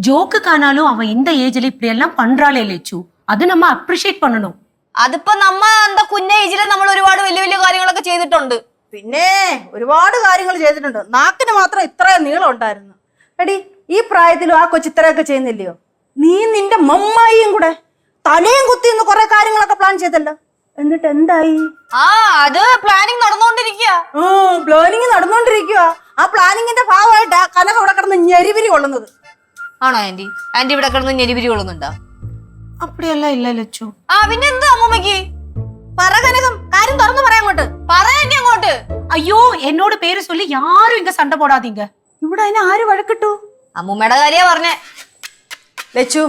ஜோக்குக்கானாலும் அவ இந்த ஏஜ்ல இப்படி எல்லாம் பண்றாளே லட்சு, அது நம்ம അപ്രിഷിയേറ്റ് பண்ணணும். അതിപ്പോ നമ്മ എന്താ കുഞ്ഞ ഏജില് നമ്മൾ ഒരുപാട് വലിയ വലിയ കാര്യങ്ങളൊക്കെ ചെയ്തിട്ടുണ്ട്. പിന്നെ ഒരുപാട് കാര്യങ്ങൾ ചെയ്തിട്ടുണ്ട്. നാക്കിന് മാത്രം ഇത്രയും നീളം ഉണ്ടായിരുന്നു. എടി ഈ പ്രായത്തിലും ആ കൊച്ചു ഇത്രയൊക്കെ ചെയ്യുന്നില്ലയോ? നീ നിന്റെ മമ്മായിയും കൂടെ തലയും കുത്തിന്ന് കുറെ കാര്യങ്ങളൊക്കെ പ്ലാൻ ചെയ്തല്ലോ. എന്നിട്ട് എന്തായി? ആ അത് പ്ലാനിങ് നടന്നുകൊണ്ടിരിക്കുക. പ്ലാനിങ് നടന്നുകൊണ്ടിരിക്കുക. ആ പ്ലാനിങ്ങിന്റെ ഭാഗമായിട്ടാ കനക ഇവിടെ കിടന്ന് ഞെരിവിരി കൊള്ളുന്നത്. ആണോ ആന്റി? ആന്റി ഇവിടെ കിടന്ന് ഞെരിവിരി കൊള്ളുന്നുണ്ടോ? அப்படியெல்லாம் இல்ல லட்சு. ആ പിന്നെ എന്താ അമ്മൂമ്മക്ക്? പറ കനകം, കാര്യം തുറന്നു പറയാൻ അങ്ങോട്ട്. പറയാൻ അങ്ങോട്ട്. ஐயோ என்னோட பேரு சொல்லி யாரும் இங்க சண்டை போடாதீங்க. ഇവിടെ അതിന് ആര് വഴക്കിട്ടു? അമ്മൂമ്മയുടെ കാര്യ പറഞ്ഞേ. ലച്ചു,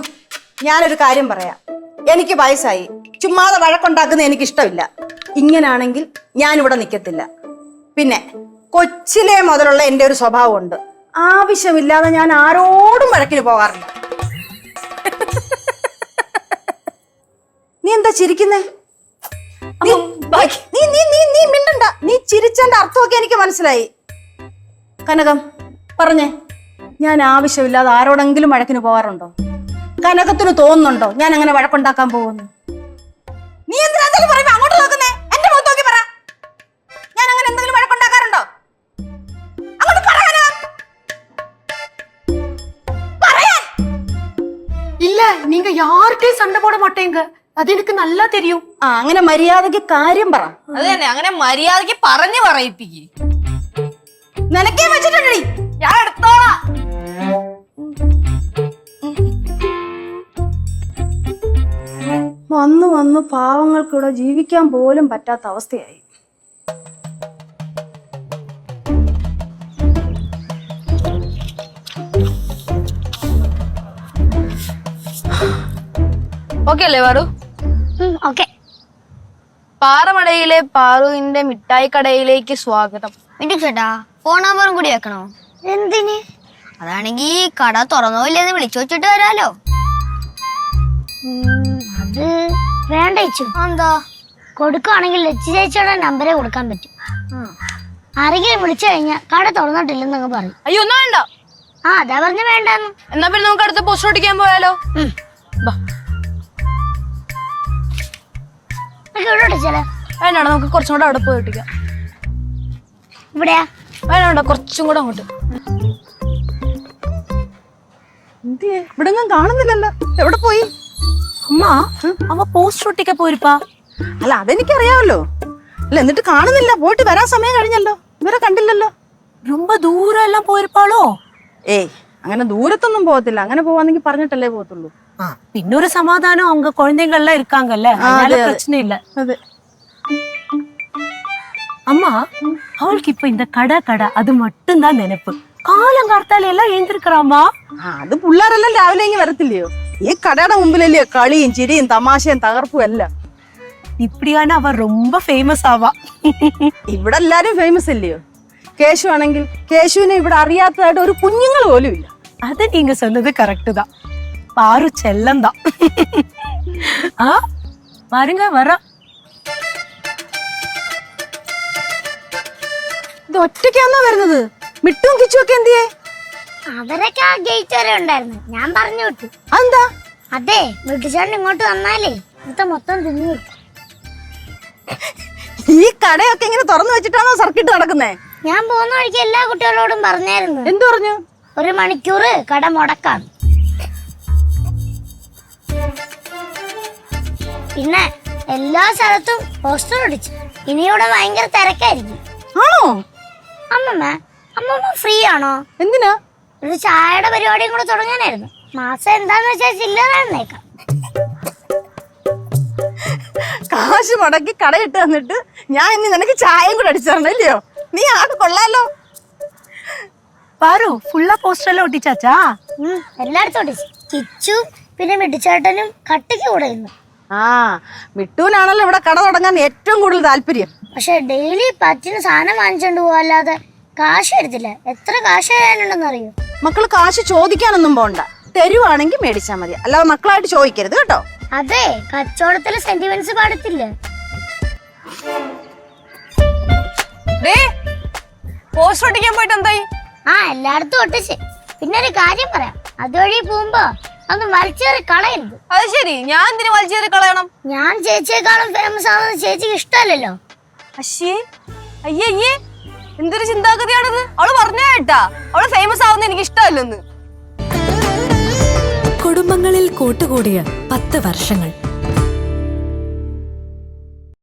ഞാനൊരു കാര്യം പറയാം. എനിക്ക് വയസ്സായി. ചുമ്മാതെ വഴക്കുണ്ടാക്കുന്നത് എനിക്ക് ഇഷ്ടമില്ല. ഇങ്ങനാണെങ്കിൽ ഞാനിവിടെ നിൽക്കത്തില്ല. പിന്നെ കൊച്ചിലെ മുതലുള്ള എൻ്റെ ഒരു സ്വഭാവമുണ്ട്. ആവശ്യമില്ലാതെ ഞാൻ ആരോടും വഴക്കിന് പോകാറില്ല. നീ എന്താ ചിരിക്കുന്നേ? നീ മിണ്ടണ്ട. നീ ചിരിച്ചതിന്റെ അർത്ഥമൊക്കെ എനിക്ക് മനസ്സിലായി. കനകം പറഞ്ഞേ, ഞാൻ ആവശ്യമില്ലാതെ ആരോടെങ്കിലും വഴക്കിന് പോകാറുണ്ടോ? കനകത്തിന് തോന്നുന്നുണ്ടോ ഞാൻ അങ്ങനെ വഴക്കുണ്ടാക്കാൻ പോകുന്നു? നീ എന്തിനാ പറയുമ്പോ അങ്ങോട്ട് നോക്കുന്നേ? എന്റെ മുഖത്ത് നോക്കി പറ. ഞാൻ അങ്ങനെ എന്തെങ്കിലും വഴക്കുണ്ടാക്കാറുണ്ടോ? അങ്ങോട്ട് പറയാ. இல்ல, நீங்க யார்கிட்டயும் சண்டை போட மாட்டீங்க, அது எனக்கு நல்லா தெரியும். അങ്ങനെ മര്യാദയ്ക്ക് കാര്യം പറ. അത് തന്നെ, അങ്ങനെ മര്യാദക്ക് പറഞ്ഞു പറയിപ്പിക്ക്. നിനക്കേ വെച്ചിട്ടുണ്ടടി. ഞാൻ എടുത്തോളാം. വന്നു വന്നു പാവങ്ങൾക്കിവിടെ ജീവിക്കാൻ പോലും പറ്റാത്ത അവസ്ഥയായി. ഓക്കെ അല്ലേ പാറു? ഓക്കെ. പാറമടയിലെ പാറുവിന്റെ മിഠായി കടയിലേക്ക് സ്വാഗതം. മിണ്ടു ചേട്ടാ, ഫോൺ നമ്പറും കൂടി വെക്കണോ? എന്തിന്? അതാണെങ്കി കട തുറന്നോ ഇല്ലെന്ന് വിളിച്ചു വെച്ചിട്ട് വരാലോ. അത് വേണ്ട ചേച്ചു. എന്താ? കൊടുക്കുവാണെങ്കിൽ ലച്ചു ചേച്ചിയുടെ നമ്പരേ കൊടുക്കാൻ പറ്റും. ആരെങ്കിലും വിളിച്ചു കഴിഞ്ഞാൽ കട തുറന്നിട്ടില്ലെന്നങ്ങ് പറയും. അയ്യോ ഒന്നും വേണ്ട. അതാ പറഞ്ഞു വേണ്ടെന്ന്. എന്നാ പിന്നെ നമുക്ക് അടുത്ത പോസ്റ്റർ ഒട്ടിക്കാൻ പോയാലോ? ഇവിടെ ഒട്ടിച്ചാലോ? വേണ്ട, നമുക്ക് കുറച്ചും കൂടെ അവിടെ പോയി ഒട്ടിക്കാം. ഇവിടെയാ? വേണ്ട, കുറച്ചും കൂടെ അങ്ങോട്ട്. ഇവിടെ കാണുന്നില്ലല്ലോ. എവിടെ പോയി? அம்மா, அவ போஸ்ட் ஒட்டிக்க போயிருப்பா. അല്ല അതെനിക്കറിയാമല്ലോ. അല്ല എന്നിട്ട് കാണുന്നില്ല. പോയിട്ട് വരാൻ സമയം കഴിഞ്ഞല്ലോ. ഇവരെ കണ്ടില്ലല്ലോ. ரொம்ப தூரம் எல்லாம் போயிருப்பாளோ? ഏയ് അങ്ങനെ ദൂരത്തൊന്നും പോകത്തില്ല. അങ്ങനെ പോവാന്നെങ്കിൽ പറഞ്ഞിട്ടല്ലേ പോകത്തുള്ളൂ. பின்னொரு சமாதானம், அவங்க குழந்தைங்க எல்லாம் இருக்காங்கல்ல, அதனால பிரச்சனை இல்ல. അതെ. அம்மா, அவளுக்கு இப்ப இந்த கடை அது மட்டும் தான் நினைப்பு. കാലങ്കാർത്താല എല്ലാം എഴുந்திருக்கிறாமா. അത് പിള്ളേരെല്ലാം രാവിലെ ഇങ്ങനെ വരത്തില്ലയോ? ഈ കടയുടെ മുമ്പിലല്ലയോ കളിയും ചിരിയും തമാശയും തകർപ്പും എല്ലാം. இப்படியான அவ ரொம்ப ஃபேமஸ் ஆவா. ഇവിടെ എല്ലാരും ഫേമസ് അല്ലയോ? കേശു ആണെങ്കിൽ കേശുവിനെ ഇവിടെ അറിയാത്തതായിട്ട് ഒരു കുഞ്ഞുങ്ങൾ പോലും ഇല്ല. அது நீங்க சொன்னது கரெக்ட் தான். பாரு செல்லம் தான். பாருங்க வர. ഇത് ഒറ്റയ്ക്കാന്നാ വരുന്നത്? മിട്ടും കിച്ചുമൊക്കെ എന്തിയേ? അവരൊക്കെ ആ ഗേറ്റ് വരെ ഉണ്ടായിരുന്നു. ഞാൻ പറഞ്ഞു വിട്ടു. അതെന്താ? അതെ, വീട്ടുചേട്ടൻ ഇങ്ങോട്ട് വന്നാലേ ഇന്നത്തെ മൊത്തം തിന്നു കിട്ടും. ഈ കടയൊക്കെ ഇങ്ങനെ തുറന്നു വെച്ചിട്ടാണോ സർക്കിട്ട് നടക്കുന്നേ? ഞാൻ പോകുന്ന വഴിക്ക് എല്ലാ കുട്ടികളോടും പറഞ്ഞായിരുന്നു. എന്തു പറഞ്ഞു? 1 മണിക്കൂർ കട മുടക്കാണ്. പിന്നെ എല്ലാ സ്ഥലത്തും പോസ്റ്റർ അടിച്ചു. ഇനി ഇവിടെ ഭയങ്കര തിരക്കായിരിക്കും. ആണോ? അമ്മമ്മ ഫ്രീ ആണോ? എന്തിനാ? ഒരു ചായയുടെ പരിപാടിയും കൂടെ തുടങ്ങാനായിരുന്നു. മാസം എന്താന്ന് വെച്ചാൽ ചില്ലറന്നേക്കാം. കാശ് മുടക്കി കടയിട്ട് തന്നിട്ട് ഞാൻ ഇനി നിനക്ക് ചായയും കൂടെ അടിച്ചില്ലയോ? നീ ആട് കൊള്ളാലോ. பாரு ஃபுல்லா போஸ்டர்ல ஒட்டிச்சாச்சா? എല്ലായിടത്തും ഒട്ടിച്ചു. കിച്ചു പിന്നെ മിടിച്ചേട്ടനും കട്ടിക്ക് കൂടെ ഇന്ന്. മിട്ടൂനാണല്ലോ ഇവിടെ കട തുടങ്ങാൻ ഏറ്റവും കൂടുതൽ താല്പര്യം. പക്ഷെ ഡെയിലി പറ്റിന് സാധനം വാങ്ങിച്ചോണ്ട് പോവാല്ലാതെ കാശ് എടുത്തില്ല. എത്ര കാശ് തരാനുണ്ടെന്ന് അറിയോ? മക്കള് കാശ് ചോദിക്കാനൊന്നും പോണ്ട. തരുവാണെങ്കിൽ മേടിച്ചാ മതി. അല്ലാതെ മക്കളായിട്ട് ചോദിക്കരുത് കേട്ടോ. അതെ, കച്ചവടത്തില് സെന്റിമെന്റ്സ് പാടത്തില്ല. പോസ്റ്റർ ഒട്ടിക്കാൻ പോയിട്ട് എന്തായി? എല്ലായിടത്തും ഒട്ടിച്ച്. പിന്നെ ഒരു കാര്യം പറയാം, അതുവഴി പോകുമ്പോ ഒന്ന് വലിച്ചേറി കളയരുത്. അത് ശരി, ഞാൻ എന്തിനു വലിച്ചേറി കളയണം? ഞാൻ ചേച്ചിയെക്കാളും ഫേമസ് ആണെന്ന് ചേച്ചിക്ക് ഇഷ്ടമല്ലല്ലോ. അശ്ശേ, അയ്യേ, എന്തൊരു ചിന്താഗതിയാണത്. അവള് പറഞ്ഞ കേട്ടാ അവള് ഫേമസ് ആവുന്ന എനിക്ക് ഇഷ്ടമല്ലെന്ന്. കുടുംബങ്ങളിൽ കൂട്ടുകൂടിയ 10 വർഷങ്ങൾ.